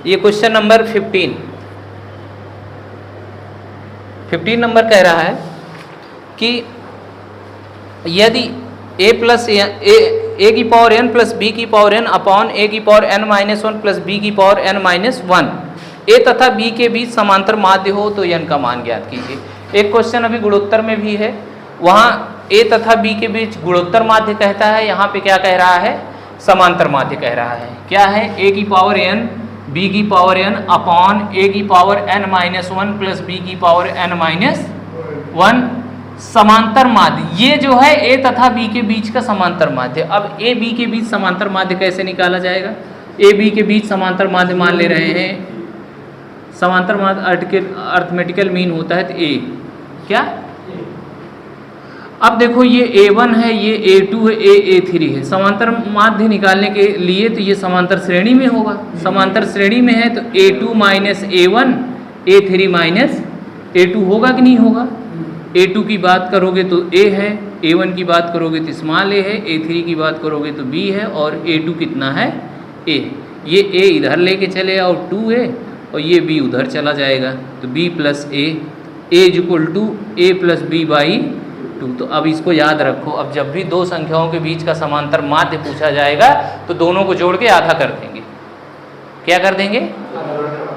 ये question number 15 number कह रहा है कि यदि a प्लस ए की पावर n प्लस बी की पावर n अपॉन ए की power n minus one plus b की power n minus one a तथा बी के बीच समांतर माध्य हो तो n का मान ज्ञात कीजिए। एक क्वेश्चन अभी गुणोत्तर में भी है, वहाँ a तथा b के बीच गुणोत्तर माध्य कहता है, यहाँ पे क्या कह रहा है, समांतर माध्य कह रहा है। क्या है, a की पावर n b की पावर n अपॉन ए की power n minus one plus b की पावर n माइनस वन समांतर माध्य। ये जो है a तथा b के बीच का समांतर माध्य। अब a b के बीच समांतर माध्य कैसे निकाला जाएगा? a b के बीच समांतर माध्य मान ले रहे हैं, समांतर माध्य अर्थमेटिकल मीन होता है तो a क्या। अब देखो ये a1 है, ये a2 है, a3 है। समांतर माध्य निकालने के लिए तो ये समांतर श्रेणी में होगा, समांतर श्रेणी में है तो a2 minus a1 a3 minus a2 होगा कि नहीं होगा। a2 की बात करोगे तो a है, a1 की बात करोगे तो स्मॉल a है, a3 की बात करोगे तो b है और a2 कितना है, a। ये a इधर लेके चले और 2a और ये b उधर चला जाएगा तो b plus a is equal to a plus b by 2। तो अब इसको याद रखो, अब जब भी दो संख्याओं के बीच का समांतर माध्य पूछा जाएगा तो दोनों को जोड़ के आधा कर देंगे। क्या कर देंगे?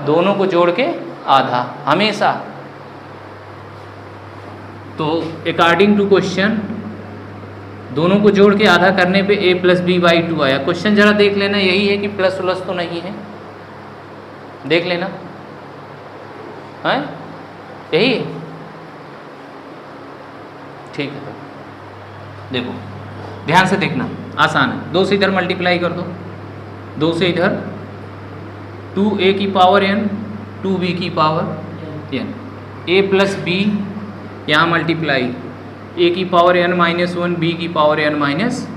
दोनों को जोड़ के आधा हमेशा। तो अकॉर्डिंग टू क्वेश्चन दोनों को जोड़ के आधा करने पे a प्लस बी बाई 2 आया। क्वेश्चन जरा देख लेना, यही है कि प्लस प्लस तो नहीं है, देख लेना है, यही है, ठीक है। देखो ध्यान से देखना, आसान है। 2 से इधर मल्टीप्लाई कर दो, 2 से इधर 2a की पावर n 2b की power n, a plus b यहाँ मल्टीप्लाई a की power n minus one b की पावर n माइनस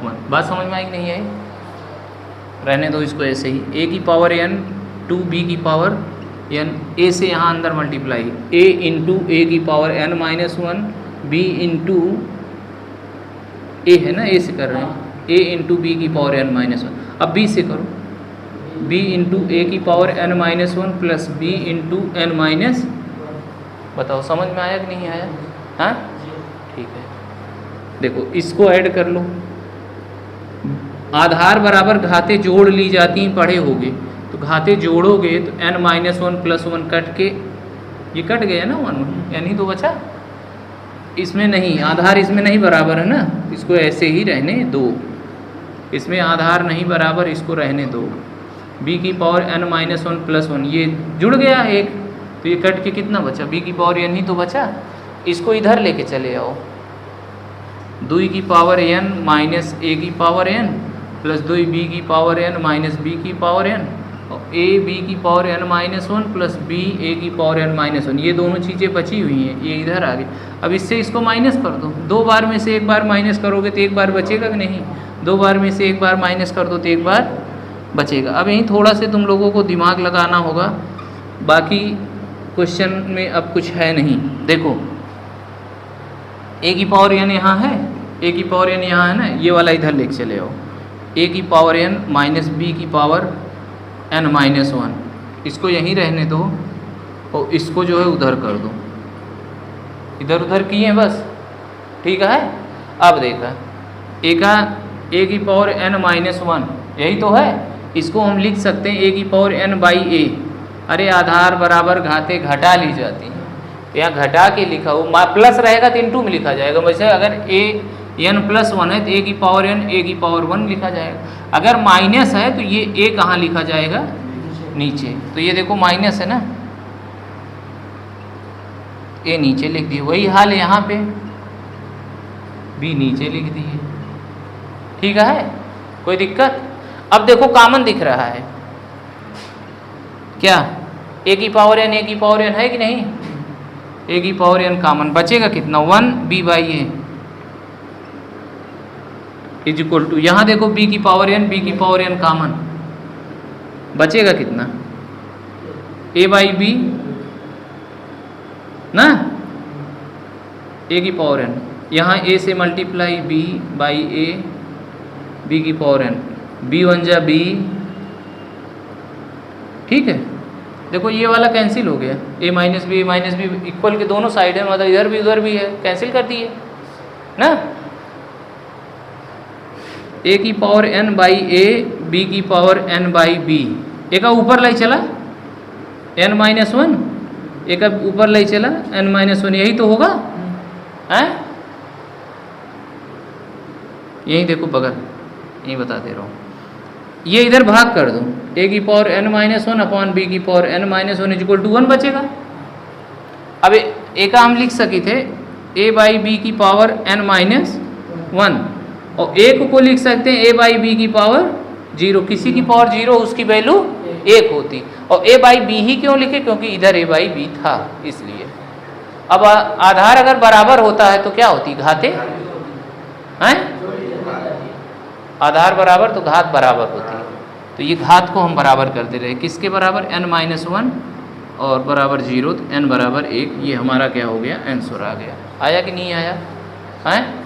वन। बात समझ में आई कि नहीं आई? रहने दो इसको ऐसे ही। a की पावर n 2b की पावर n, a से यहाँ अंदर मल्टीप्लाई a इंटू ए की power n minus one b into a है ना, a से कर रहे हैं, a इंटू बी की पावर n माइनस वन। अब b से करो, b इंटू ए की power n minus one plus b into n minus, बताओ समझ में आया कि नहीं आया? हाँ ठीक है। देखो इसको ऐड कर लो, आधार बराबर घाते जोड़ ली जाती हैं, पढ़े होगे। तो घाते जोड़ोगे तो n minus one plus one cut के ये कट गया ना, 1 यानी तो बचा, इसमें नहीं, आधार इसमें नहीं बराबर है ना, इसको ऐसे ही रहने दो, इसमें आधार नहीं बराबर, इसको रहने दो। b की power n minus one plus one ये जुड़ गया एक, तो ये कट के कितना बचा, b की पावर n ही तो बचा। इसको इधर लेके चले आओ, 2 की पावर n माइनस a की पावर n प्लस 2b की पावर n माइनस b की पावर n और a b की power n minus one plus b a की पावर n माइनस वन। ये दोनों चीज़ें बची हुई हैं, ये इधर आ गई। अब इससे इसको माइनस कर दो, 2 बार में से एक बार माइनस करोगे तो एक बार बचेगा कि नहीं, 2 बार में से एक बार माइनस कर दो तो एक बार बचेगा। अब यहीं थोड़ा से तुम लोगों को दिमाग लगाना होगा, बाकी क्वेश्चन में अब कुछ है नहीं। देखो a की पावर n यहाँ है, a की पावर n यहाँ है ना, ये वाला इधर लेके चले आओ, a की पावर n माइनस b की पावर n माइनस वन, इसको यहीं रहने दो और इसको जो है उधर कर दो, इधर उधर किए बस, ठीक है। अब देखा a की पावर n माइनस वन यही तो है, इसको हम लिख सकते हैं a की पावर n बाई a। अरे आधार बराबर घाते घटा ली जाती है, यहाँ घटा के लिखा हो, प्लस रहेगा तो इंटू में लिखा जाएगा। वैसे अगर a n प्लस वन है तो a की पावर n a की पावर 1 लिखा जाएगा। अगर माइनस है तो ये a कहाँ लिखा जाएगा, नीचे। तो ये देखो माइनस है ना, a नीचे लिख दिए। वही हाल है यहाँ पे, b नीचे लिख दिए, ठीक है, कोई दिक्कत? अब देखो कॉमन दिख रहा है क्या, a की पावर n है कि नहीं, a की पावर n कॉमन बचेगा कितना, 1 b by a is equal to, यहाँ देखो b की पावर n कॉमन बचेगा कितना, a बाई b ना, a की पावर n, यहाँ a से multiply b by a, b की पावर n, b वन जा b, ठीक है, देखो ये वाला कैंसिल हो गया, a माइनस बी इक्वल के दोनों साइड है, मतलब इधर भी उधर भी है, कैंसिल कर दिए ना। a की power n by a, b की पावर n बाई b, एक का ऊपर ले चला n माइनस वन, एक का ऊपर ले चला n माइनस वन, यही तो होगा हैं। यही देखो बगल, यही बता दे रहा हूँ, ये इधर भाग कर दो, a की power n minus one upon b की power n minus one equal to 1 बचेगा। अब a का हम लिख सके थे a बाई बी की पावर n माइनस वन, और a को लिख सकते हैं a बाई बी की पावर 0, किसी की पावर 0 उसकी वैल्यू 1 होती, और a बाई बी ही क्यों लिखे, क्योंकि इधर a बाई बी था इसलिए। अब आधार अगर बराबर होता है तो क्या होती, घाते हैं, आधार बराबर तो घात बराबर होती है, तो ये घात को हम बराबर करते रहे, किसके बराबर, n माइनस वन और बराबर 0, तो n बराबर 1, ये हमारा क्या हो गया, आंसर आ गया। आया कि नहीं आया हैं।